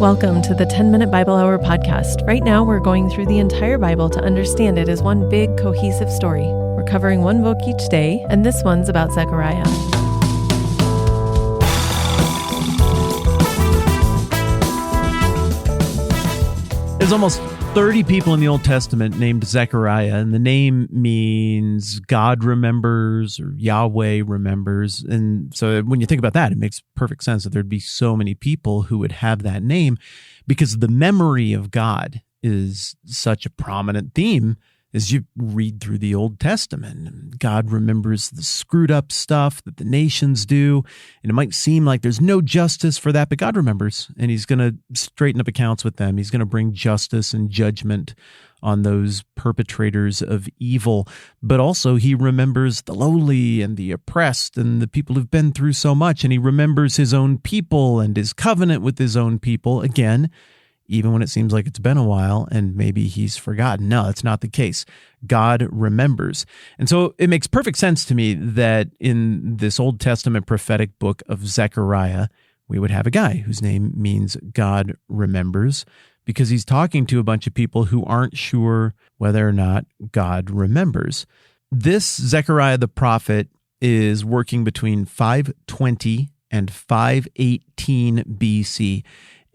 Welcome to the 10-Minute Bible Hour podcast. Right now, we're going through the entire Bible to understand it as one big, cohesive story. We're covering one book each day, and this one's about Zechariah. There's almost 30 people in the Old Testament named Zechariah, and the name means God remembers or Yahweh remembers. And so when you think about that, it makes perfect sense that there'd be so many people who would have that name because the memory of God is such a prominent theme as you read through the Old Testament. God remembers the screwed up stuff that the nations do, and it might seem like there's no justice for that, but God remembers, and he's going to straighten up accounts with them. He's going to bring justice and judgment on those perpetrators of evil, but also he remembers the lowly and the oppressed and the people who've been through so much, and he remembers his own people and his covenant with his own people, again, even when it seems like it's been a while and maybe he's forgotten. No, that's not the case. God remembers. And so it makes perfect sense to me that in this Old Testament prophetic book of Zechariah, we would have a guy whose name means God remembers, because he's talking to a bunch of people who aren't sure whether or not God remembers. This Zechariah the prophet is working between 520 and 518 BC.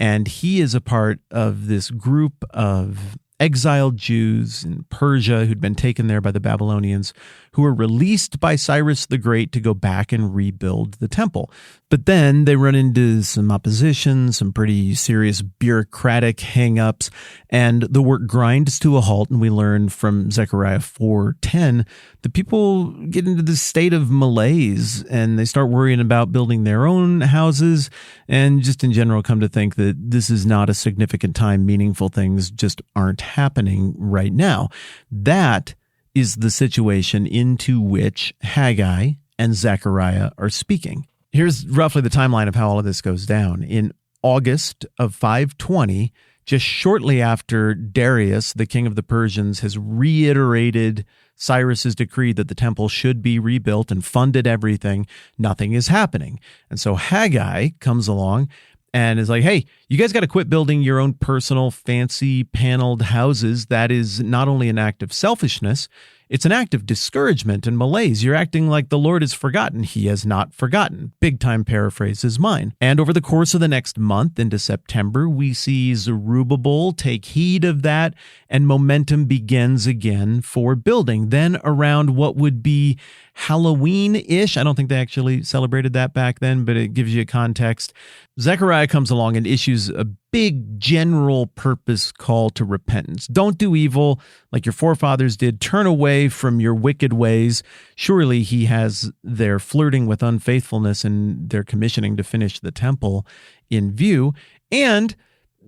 And he is a part of this group of exiled Jews in Persia who'd been taken there by the Babylonians, who were released by Cyrus the Great to go back and rebuild the temple. But then they run into some opposition, some pretty serious bureaucratic hang-ups, and the work grinds to a halt. And we learn from Zechariah 4:10 that people get into this state of malaise, and they start worrying about building their own houses, and just in general come to think that this is not a significant time. Meaningful things just aren't happening right now. That is the situation into which Haggai and Zechariah are speaking. Here's roughly the timeline of how all of this goes down. In August of 520, just shortly after Darius, the king of the Persians, has reiterated Cyrus's decree that the temple should be rebuilt and funded everything, nothing is happening. And so Haggai comes along and is like, hey, you guys got to quit building your own personal fancy paneled houses. That is not only an act of selfishness, it's an act of discouragement and malaise. You're acting like the Lord has forgotten. He has not forgotten. Big time paraphrase is mine. And over the course of the next month into September, we see Zerubbabel take heed of that, and momentum begins again for building. Then around what would be Halloween-ish, I don't think they actually celebrated that back then, but it gives you a context. Zechariah comes along and issues a big general purpose call to repentance. Don't do evil like your forefathers did. Turn away from your wicked ways. Surely he has their flirting with unfaithfulness and their commissioning to finish the temple in view. And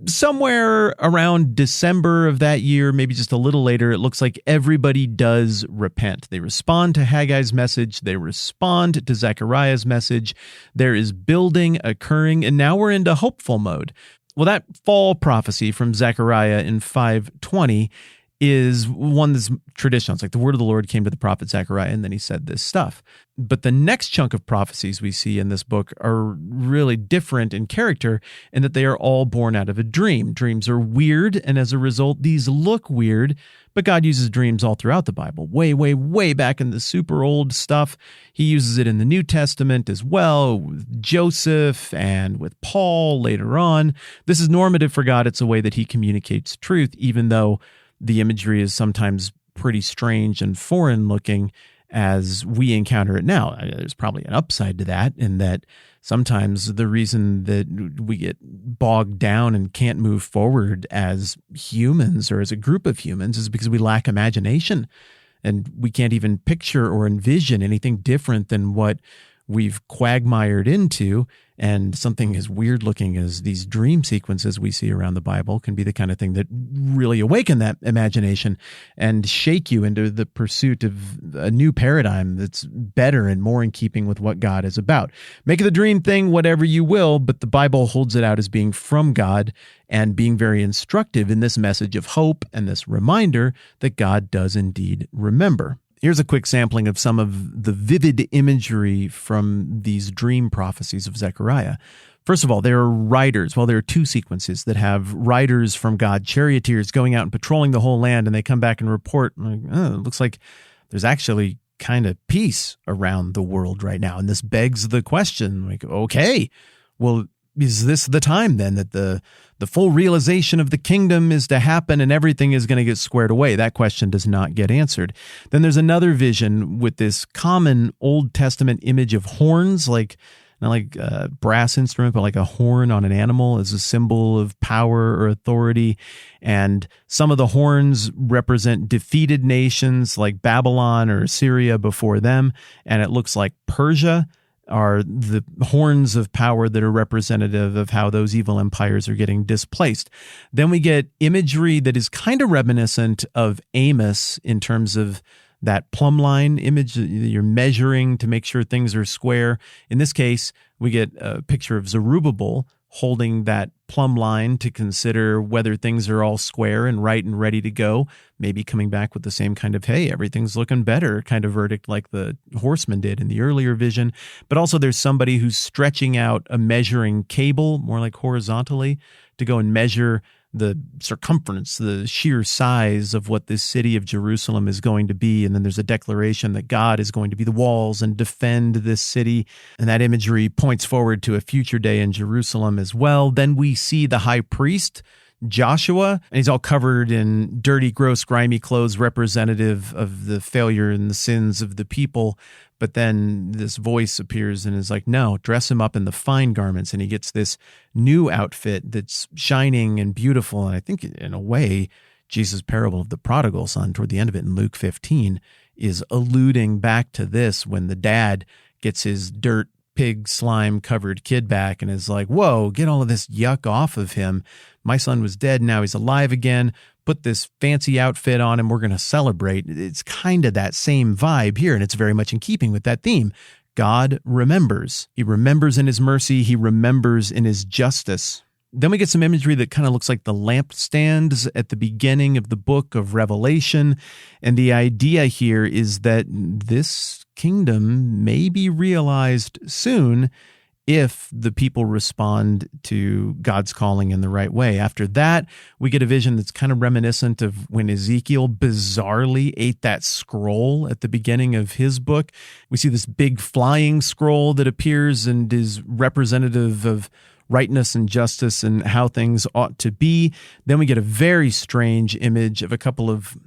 somewhere around December of that year, maybe just a little later, it looks like everybody does repent. They respond to Haggai's message. They respond to Zechariah's message. There is building occurring, and now we're into hopeful mode. Well, that fall prophecy from Zechariah in 520 is one that's traditional. It's like the word of the Lord came to the prophet Zechariah, and then he said this stuff. But the next chunk of prophecies we see in this book are really different in character in that they are all born out of a dream. Dreams are weird, and as a result, these look weird, but God uses dreams all throughout the Bible. Way, way, way back in the super old stuff. He uses it in the New Testament as well, with Joseph and with Paul later on. This is normative for God. It's a way that he communicates truth, even though the imagery is sometimes pretty strange and foreign looking as we encounter it now. There's probably an upside to that, in that sometimes the reason that we get bogged down and can't move forward as humans or as a group of humans is because we lack imagination, and we can't even picture or envision anything different than what we've quagmired into. And something as weird looking as these dream sequences we see around the Bible can be the kind of thing that really awaken that imagination and shake you into the pursuit of a new paradigm that's better and more in keeping with what God is about. Make the dream thing whatever you will, but the Bible holds it out as being from God and being very instructive in this message of hope and this reminder that God does indeed remember. Here's a quick sampling of some of the vivid imagery from these dream prophecies of Zechariah. First of all, there are riders. Well, there are two sequences that have riders from God, charioteers going out and patrolling the whole land, and they come back and report, like, oh, it looks like there's actually kind of peace around the world right now. And this begs the question, like, okay, well, is this the time then that the full realization of the kingdom is to happen and everything is going to get squared away? That question does not get answered. Then there's another vision with this common Old Testament image of horns, like not like a brass instrument, but like a horn on an animal as a symbol of power or authority. And some of the horns represent defeated nations like Babylon or Assyria before them. And it looks like Persia are the horns of power that are representative of how those evil empires are getting displaced. Then we get imagery that is kind of reminiscent of Amos in terms of that plumb line image that you're measuring to make sure things are square. In this case, we get a picture of Zerubbabel holding that plumb line to consider whether things are all square and right and ready to go, maybe coming back with the same kind of, hey, everything's looking better kind of verdict like the horseman did in the earlier vision. But also there's somebody who's stretching out a measuring cable, more like horizontally, to go and measure the circumference, the sheer size of what this city of Jerusalem is going to be. And then there's a declaration that God is going to be the walls and defend this city. And that imagery points forward to a future day in Jerusalem as well. Then we see the high priest, Joshua, and he's all covered in dirty, gross, grimy clothes, representative of the failure and the sins of the people. But then this voice appears and is like, no, dress him up in the fine garments. And he gets this new outfit that's shining and beautiful. And I think in a way, Jesus' parable of the prodigal son toward the end of it in Luke 15 is alluding back to this when the dad gets his dirt, pig, slime covered kid back and is like, whoa, get all of this yuck off of him. My son was dead. Now he's alive again. Put this fancy outfit on him. We're going to celebrate. It's kind of that same vibe here. And it's very much in keeping with that theme. God remembers. He remembers in his mercy. He remembers in his justice. Then we get some imagery that kind of looks like the lampstands at the beginning of the book of Revelation. And the idea here is that this kingdom may be realized soon if the people respond to God's calling in the right way. After that, we get a vision that's kind of reminiscent of when Ezekiel bizarrely ate that scroll at the beginning of his book. We see this big flying scroll that appears and is representative of rightness and justice and how things ought to be. Then we get a very strange image of a couple of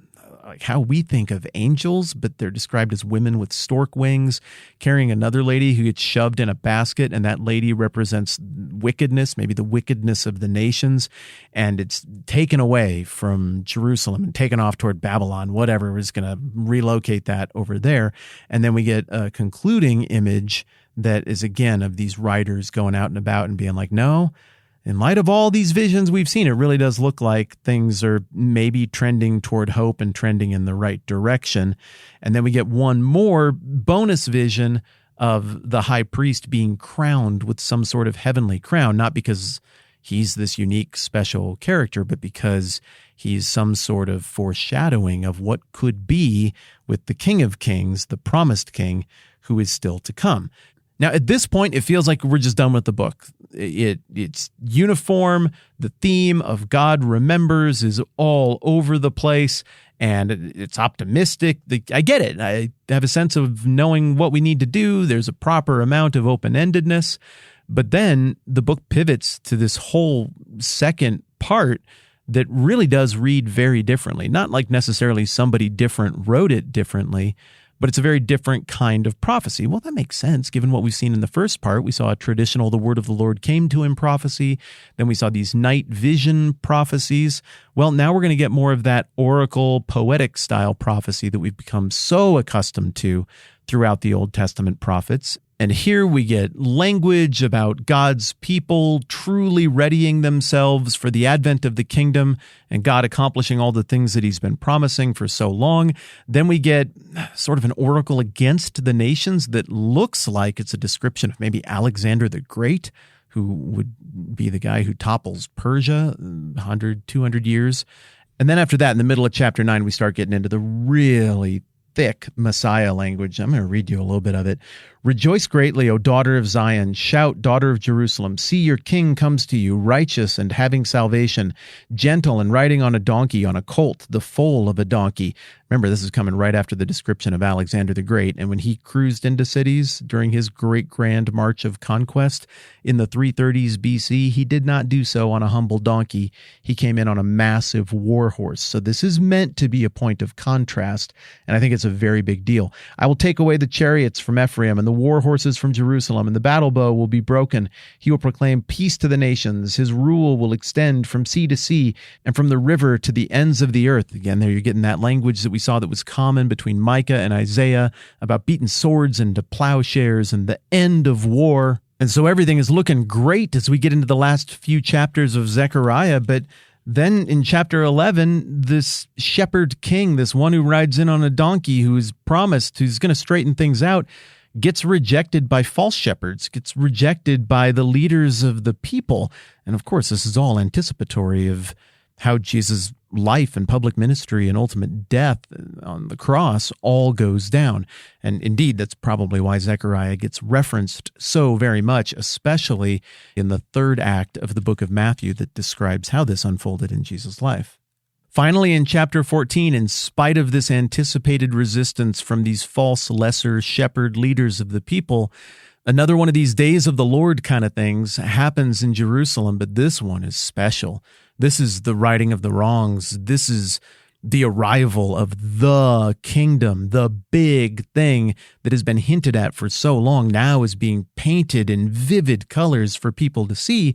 like how we think of angels, but they're described as women with stork wings carrying another lady who gets shoved in a basket, and that lady represents wickedness, maybe the wickedness of the nations, and it's taken away from Jerusalem and taken off toward Babylon, whatever, is going to relocate that over there. And then we get a concluding image that is, again, of these riders going out and about and being like, no, in light of all these visions we've seen, it really does look like things are maybe trending toward hope and trending in the right direction. And then we get one more bonus vision of the high priest being crowned with some sort of heavenly crown, not because he's this unique, special character, but because he's some sort of foreshadowing of what could be with the King of Kings, the promised king, who is still to come. Now, at this point, it feels like we're just done with the book. It's uniform. The theme of God remembers is all over the place, and it's optimistic. I get it. I have a sense of knowing what we need to do. There's a proper amount of open-endedness. But then the book pivots to this whole second part that really does read very differently. Not like necessarily somebody different wrote it differently, but it's a very different kind of prophecy. Well, that makes sense, given what we've seen in the first part. We saw a traditional, the word of the Lord came to him prophecy. Then we saw these night vision prophecies. Well, now we're going to get more of that oracle, poetic style prophecy that we've become so accustomed to throughout the Old Testament prophets. And here we get language about God's people truly readying themselves for the advent of the kingdom and God accomplishing all the things that he's been promising for so long. Then we get sort of an oracle against the nations that looks like it's a description of maybe Alexander the Great, who would be the guy who topples Persia 100, 200 years. And then after that, in the middle of chapter 9, we start getting into the really thick Messiah language. I'm going to read you a little bit of it. Rejoice greatly, O daughter of Zion. Shout, daughter of Jerusalem. See, your king comes to you, righteous and having salvation, gentle and riding on a donkey, on a colt, the foal of a donkey. Remember, this is coming right after the description of Alexander the Great. And when he cruised into cities during his great grand march of conquest in the 330s BC, he did not do so on a humble donkey. He came in on a massive war horse. So this is meant to be a point of contrast, and I think it's a very big deal. I will take away the chariots from Ephraim and the war horses from Jerusalem, and the battle bow will be broken. He will proclaim peace to the nations. His rule will extend from sea to sea and from the river to the ends of the earth. Again, there you're getting that language that we saw that was common between Micah and Isaiah about beating swords into plowshares and the end of war. And so everything is looking great as we get into the last few chapters of Zechariah, but then in chapter 11, this shepherd king, this one who rides in on a donkey, who is promised, who's going to straighten things out, gets rejected by false shepherds, gets rejected by the leaders of the people. And of course, this is all anticipatory of how Jesus' life and public ministry and ultimate death on the cross all goes down. And indeed, that's probably why Zechariah gets referenced so very much, especially in the third act of the book of Matthew that describes how this unfolded in Jesus' life. Finally, in chapter 14, in spite of this anticipated resistance from these false lesser shepherd leaders of the people, another one of these days of the Lord kind of things happens in Jerusalem, but this one is special. This is the righting of the wrongs. This is the arrival of the kingdom, the big thing that has been hinted at for so long now is being painted in vivid colors for people to see.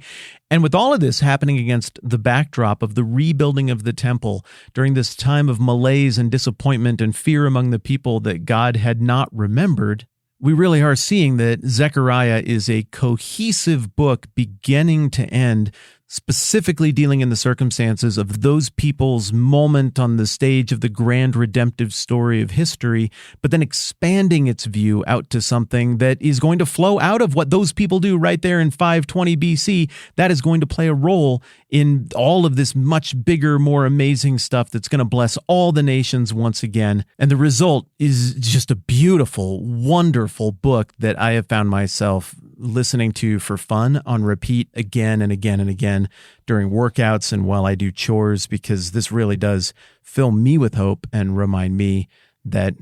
And with all of this happening against the backdrop of the rebuilding of the temple during this time of malaise and disappointment and fear among the people that God had not remembered, we really are seeing that Zechariah is a cohesive book beginning to end, specifically dealing in the circumstances of those people's moment on the stage of the grand redemptive story of history, but then expanding its view out to something that is going to flow out of what those people do right there in 520 BC. That is going to play a role in all of this much bigger, more amazing stuff that's going to bless all the nations once again. And the result is just a beautiful, wonderful book that I have found myself listening to for fun on repeat again and again and again during workouts and while I do chores, because this really does fill me with hope and remind me that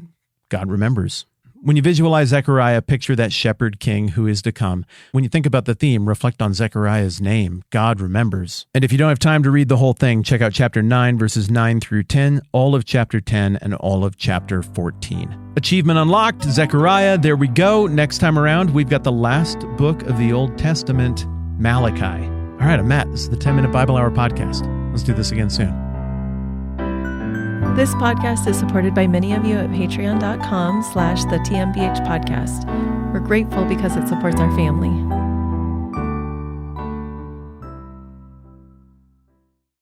God remembers. When you visualize Zechariah, picture that shepherd king who is to come. When you think about the theme, reflect on Zechariah's name. God remembers. And if you don't have time to read the whole thing, check out chapter 9, verses 9 through 10, all of chapter 10, and all of chapter 14. Achievement unlocked, Zechariah, there we go. Next time around, we've got the last book of the Old Testament, Malachi. All right, I'm Matt. This is the 10-Minute Bible Hour podcast. Let's do this again soon. This podcast is supported by many of you at patreon.com/the TMBH podcast. We're grateful because it supports our family.